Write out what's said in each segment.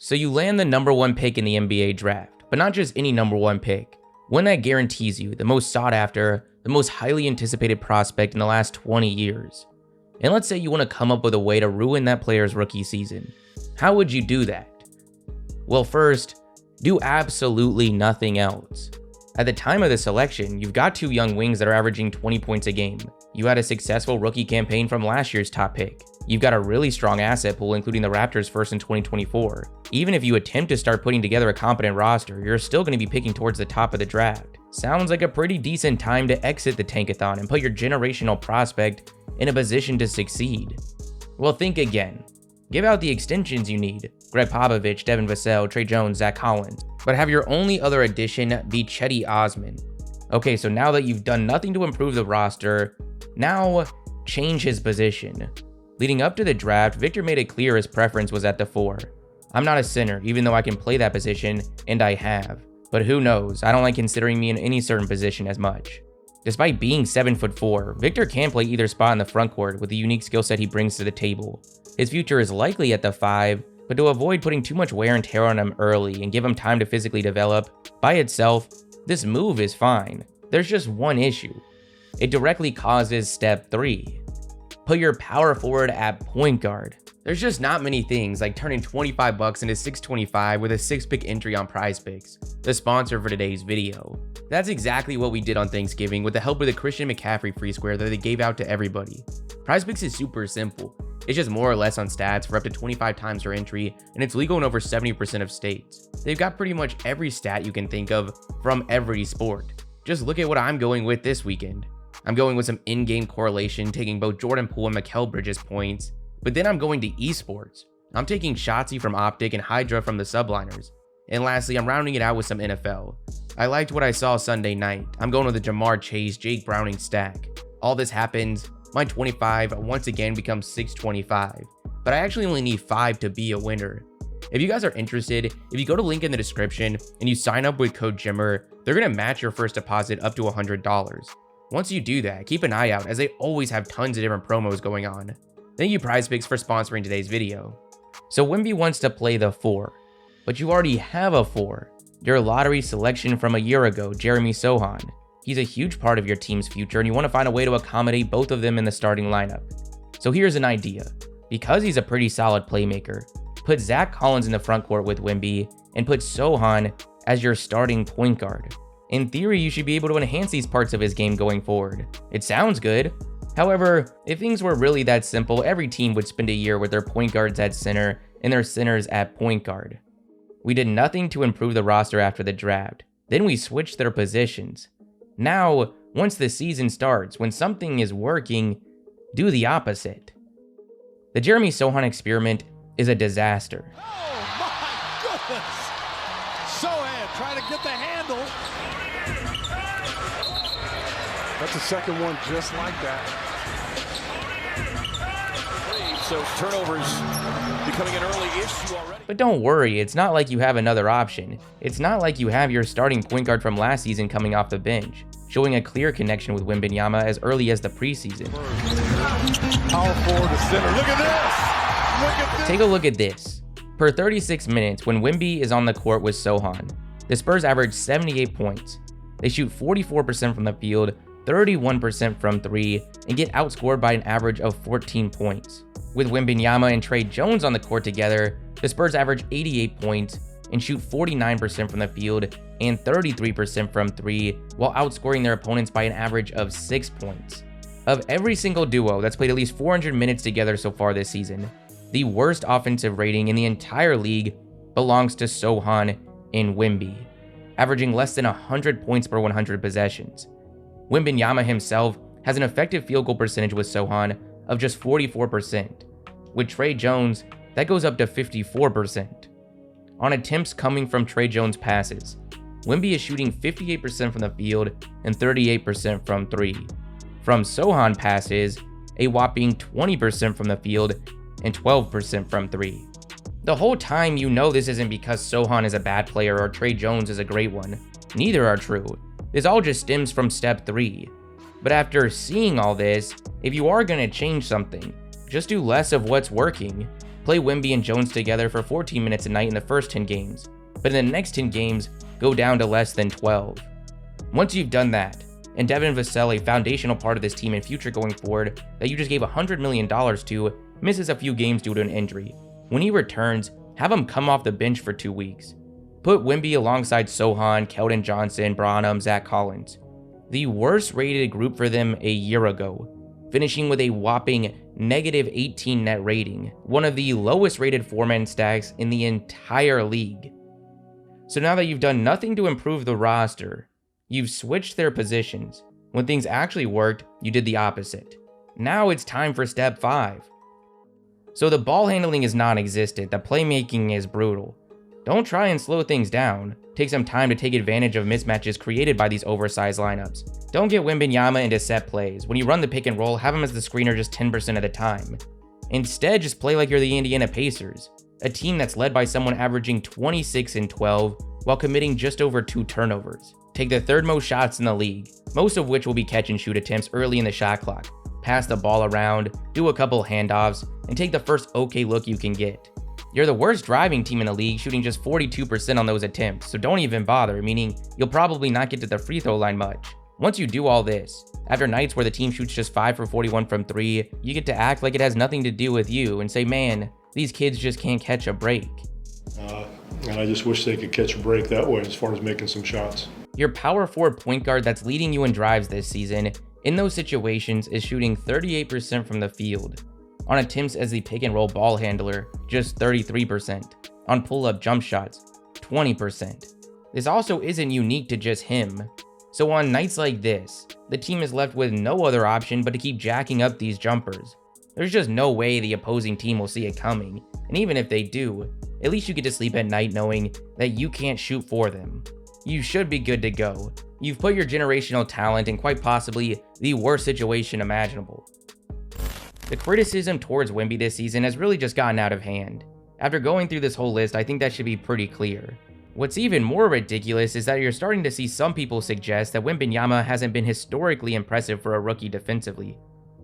So you land the number 1 pick in the NBA draft, but not just any number 1 pick. One that guarantees you the most sought after, the most highly anticipated prospect in the last 20 years. And let's say you want to come up with a way to ruin that player's rookie season. How would you do that? Well, first, do absolutely nothing else. At the time of the selection, you've got 2 young wings that are averaging 20 points a game. You had a successful rookie campaign from last year's top pick. You've got a really strong asset pool, including the Raptors' first in 2024. Even if you attempt to start putting together a competent roster, you're still going to be picking towards the top of the draft. Sounds like a pretty decent time to exit the tankathon and put your generational prospect in a position to succeed. Well, think again. Give out the extensions you need, Greg Popovich, Devin Vassell, Tre Jones, Zach Collins, but have your only other addition be Cedi Osman. Okay, so now that you've done nothing to improve the roster, now change his position. Leading up to the draft, Victor made it clear his preference was at the 4. I'm not a center, even though I can play that position, and I have. But who knows, I don't like considering me in any certain position as much. Despite being 7'4", Victor can play either spot in the frontcourt with the unique skill set he brings to the table. His future is likely at the 5, but to avoid putting too much wear and tear on him early and give him time to physically develop, by itself, this move is fine. There's just one issue. It directly causes step 3. Put your power forward at point guard. There's just not many things like turning $25 into $625 with a 6-pick entry on PrizePicks, the sponsor for today's video. That's exactly what we did on Thanksgiving with the help of the Christian McCaffrey free square that they gave out to everybody. PrizePicks is super simple. It's just more or less on stats for up to 25 times your entry, and it's legal in over 70% of states. They've got pretty much every stat you can think of from every sport. Just look at what I'm going with this weekend. I'm going with some in-game correlation, taking both Jordan Poole and Mikal Bridges points, but then I'm going to esports. I'm taking Shotzi from Optic and Hydra from the Subliners. And lastly, I'm rounding it out with some NFL. I liked what I saw Sunday night. I'm going with the Jamar Chase, Jake Browning stack. All this happens, my 25 once again becomes 625, but I actually only need 5 to be a winner. If you guys are interested, if you go to link in the description and you sign up with code Jimmer, they're going to match your first deposit up to $100. Once you do that, keep an eye out as they always have tons of different promos going on. Thank you PrizePicks for sponsoring today's video. So Wemby wants to play the 4, but you already have a 4. Your lottery selection from a year ago, Jeremy Sochan. He's a huge part of your team's future and you want to find a way to accommodate both of them in the starting lineup. So here's an idea. Because he's a pretty solid playmaker, put Zach Collins in the front court with Wemby and put Sochan as your starting point guard. In theory, you should be able to enhance these parts of his game going forward. It sounds good. However, if things were really that simple, every team would spend a year with their point guards at center and their centers at point guard. We did nothing to improve the roster after the draft. Then we switched their positions. Now, once the season starts, when something is working, do the opposite. The Jeremy Sochan experiment is a disaster. Oh my goodness! Sochan trying to get the handle. That's the second one just like that. So turnovers becoming an early issue already. But don't worry, it's not like you have another option. It's not like you have your starting point guard from last season coming off the bench, showing a clear connection with Wembanyama as early as the preseason. Power forward to center. Look at this! Look at this! Take a look at this. Per 36 minutes, when Wemby is on the court with Sochan, the Spurs average 78 points. They shoot 44% from the field, 31% from 3, and get outscored by an average of 14 points. With Wembanyama and Tre Jones on the court together, the Spurs average 88 points and shoot 49% from the field and 33% from 3, while outscoring their opponents by an average of 6 points. Of every single duo that's played at least 400 minutes together so far this season, the worst offensive rating in the entire league belongs to Sochan and Wemby, averaging less than 100 points per 100 possessions. Wembanyama himself has an effective field goal percentage with Sochan of just 44%. With Tre Jones, that goes up to 54%. On attempts coming from Tre Jones' passes, Wemby is shooting 58% from the field and 38% from 3. From Sochan passes, a whopping 20% from the field and 12% from 3. The whole time you know this isn't because Sochan is a bad player or Tre Jones is a great one. Neither are true. This all just stems from step 3. But after seeing all this, if you are going to change something, just do less of what's working. Play Wemby and Jones together for 14 minutes a night in the first 10 games, but in the next 10 games, go down to less than 12. Once you've done that, and Devin Vassell, a foundational part of this team and future going forward that you just gave $100 million to, misses a few games due to an injury. When he returns, have him come off the bench for 2 weeks. Put Wemby alongside Sochan, Keldon Johnson, Branham, Zach Collins. The worst rated group for them a year ago, finishing with a whopping negative 18 net rating, one of the lowest rated four-man stacks in the entire league. So now that you've done nothing to improve the roster, you've switched their positions. When things actually worked, you did the opposite. Now it's time for step 5. So the ball handling is non-existent, the playmaking is brutal. Don't try and slow things down. Take some time to take advantage of mismatches created by these oversized lineups. Don't get Wembanyama into set plays. When you run the pick and roll, have him as the screener just 10% of the time. Instead, just play like you're the Indiana Pacers, a team that's led by someone averaging 26 and 12 while committing just over 2 turnovers. Take the third most shots in the league, most of which will be catch and shoot attempts early in the shot clock. Pass the ball around, do a couple handoffs, and take the first okay look you can get. You're the worst driving team in the league, shooting just 42% on those attempts, so don't even bother, meaning you'll probably not get to the free throw line much. Once you do all this, after nights where the team shoots just 5 for 41 from 3, you get to act like it has nothing to do with you and say, man, these kids just can't catch a break. And I just wish they could catch a break that way as far as making some shots. Your power forward point guard that's leading you in drives this season, in those situations, is shooting 38% from the field. On attempts as the pick and roll ball handler, just 33%. On pull-up jump shots, 20%. This also isn't unique to just him. So on nights like this, the team is left with no other option but to keep jacking up these jumpers. There's just no way the opposing team will see it coming, and even if they do, at least you get to sleep at night knowing that you can't shoot for them. You should be good to go. You've put your generational talent in quite possibly the worst situation imaginable. The criticism towards Wemby this season has really just gotten out of hand. After going through this whole list, I think that should be pretty clear. What's even more ridiculous is that you're starting to see some people suggest that Wembanyama hasn't been historically impressive for a rookie defensively.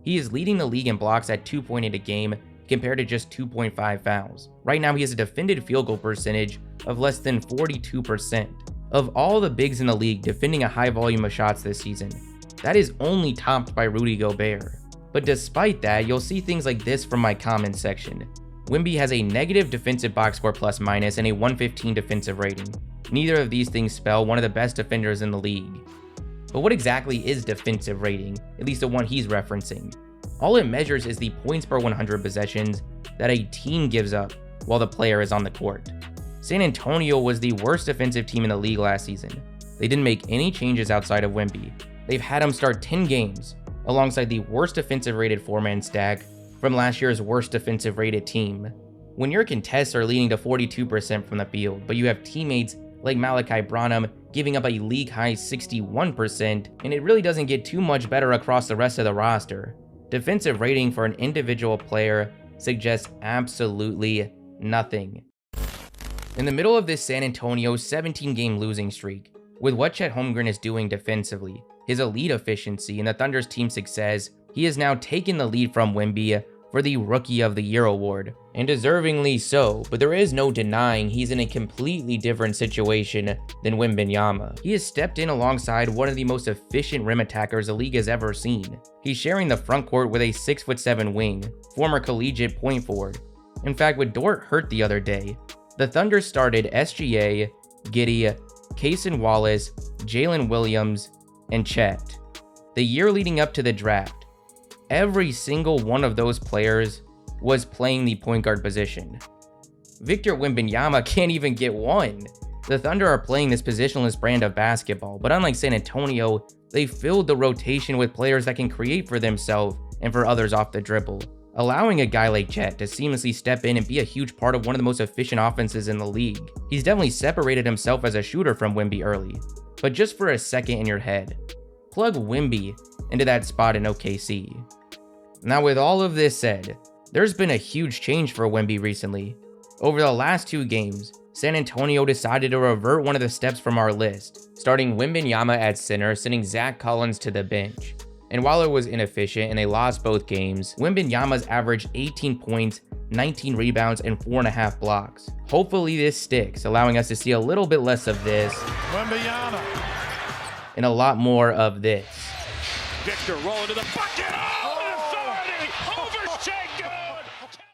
He is leading the league in blocks at 2.8 a game compared to just 2.5 fouls. Right now he has a defended field goal percentage of less than 42%. Of all the bigs in the league defending a high volume of shots this season, that is only topped by Rudy Gobert. But despite that, you'll see things like this from my comments section. Wemby has a negative defensive box score plus minus and a 115 defensive rating. Neither of these things spell one of the best defenders in the league. But what exactly is defensive rating, at least the one he's referencing? All it measures is the points per 100 possessions that a team gives up while the player is on the court. San Antonio was the worst defensive team in the league last season. They didn't make any changes outside of Wemby. They've had him start 10 games, alongside the worst defensive rated four-man stack from last year's worst defensive rated team. When your contests are leading to 42% from the field, but you have teammates like Malachi Branham giving up a league-high 61%, and it really doesn't get too much better across the rest of the roster. Defensive rating for an individual player suggests absolutely nothing. In the middle of this San Antonio 17-game losing streak, with what Chet Holmgren is doing defensively, his elite efficiency, and the Thunder's team success, he has now taken the lead from Wemby for the Rookie of the Year award, and deservingly so, but there is no denying he's in a completely different situation than Wembanyama. He has stepped in alongside one of the most efficient rim attackers the league has ever seen. He's sharing the front court with a 6'7" wing, former collegiate point forward. In fact, with Dort hurt the other day, the Thunder started SGA, Giddey, Cason Wallace, Jalen Williams, and Chet. The year leading up to the draft, every single one of those players was playing the point guard position. Victor Wembanyama can't even get one. The Thunder are playing this positionless brand of basketball, but unlike San Antonio, they filled the rotation with players that can create for themselves and for others off the dribble, allowing a guy like Chet to seamlessly step in and be a huge part of one of the most efficient offenses in the league. He's definitely separated himself as a shooter from Wemby early, but just for a second in your head, plug Wemby into that spot in OKC. Now with all of this said, there's been a huge change for Wemby recently. Over the last 2 games, San Antonio decided to revert one of the steps from our list, starting Wembanyama at center, sending Zach Collins to the bench. And while it was inefficient and they lost both games, Wembanyama's averaged 18 points, 19 rebounds, and 4.5 blocks. Hopefully this sticks, allowing us to see a little bit less of this and a lot more of this. Victor rolling to the bucket. Oh, authority over Shank.